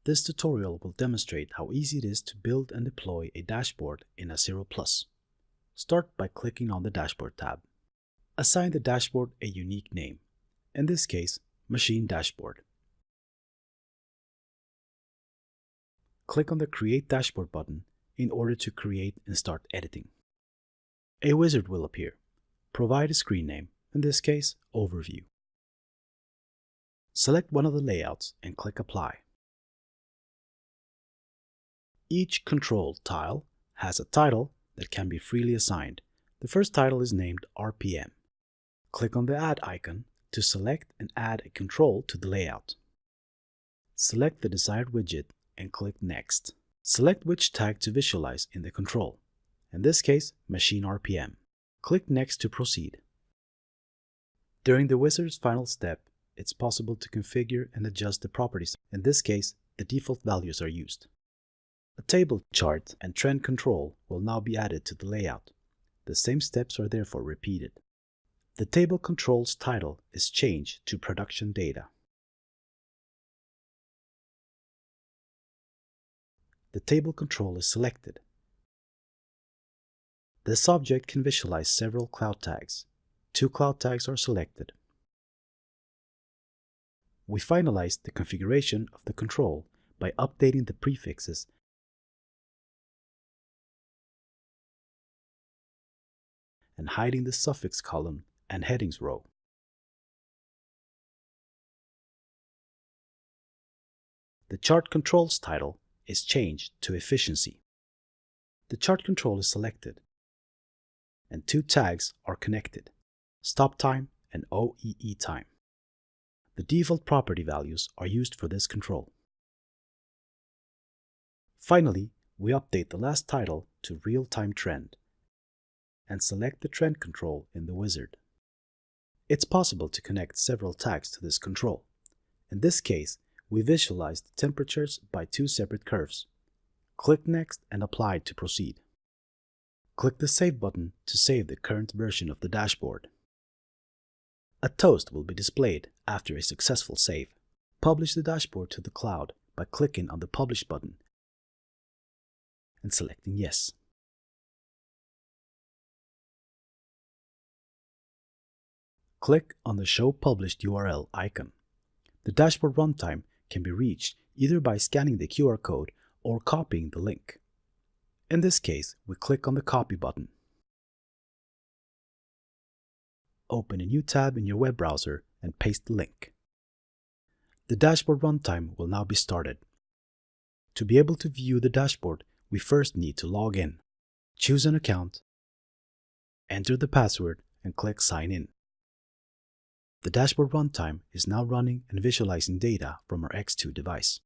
This tutorial will demonstrate how easy it is to build and deploy a dashboard in Acirro Plus. Start by clicking on the Dashboard tab. Assign the dashboard a unique name, in this case, Machine Dashboard. Click on the Create Dashboard button in order to create and start editing. A wizard will appear. Provide a screen name, in this case, Overview. Select one of the layouts and click Apply. Each control tile has a title that can be freely assigned. The first title is named RPM. Click on the Add icon to select and add a control to the layout. Select the desired widget and click Next. Select which tag to visualize in the control. In this case, Machine RPM. Click Next to proceed. During the wizard's final step, it's possible to configure and adjust the properties. In this case, the default values are used. A table chart and trend control will now be added to the layout. The same steps are therefore repeated. The table control's title is changed to Production Data. The table control is selected. This object can visualize several cloud tags. 2 cloud tags are selected. We finalized the configuration of the control by updating the prefixes and hiding the suffix column and headings row. The chart control's title is changed to Efficiency. The chart control is selected, and 2 tags are connected, Stop Time and OEE Time. The default property values are used for this control. Finally, we update the last title to Real-Time Trend and select the trend control in the wizard. It's possible to connect several tags to this control. In this case, we visualize the temperatures by 2 separate curves. Click Next and Apply to proceed. Click the Save button to save the current version of the dashboard. A toast will be displayed after a successful save. Publish the dashboard to the cloud by clicking on the Publish button and selecting Yes. Click on the Show Published URL icon. The dashboard runtime can be reached either by scanning the QR code or copying the link. In this case, we click on the Copy button. Open a new tab in your web browser and paste the link. The dashboard runtime will now be started. To be able to view the dashboard, we first need to log in. Choose an account, enter the password, and click Sign In. The dashboard runtime is now running and visualizing data from our X2 device.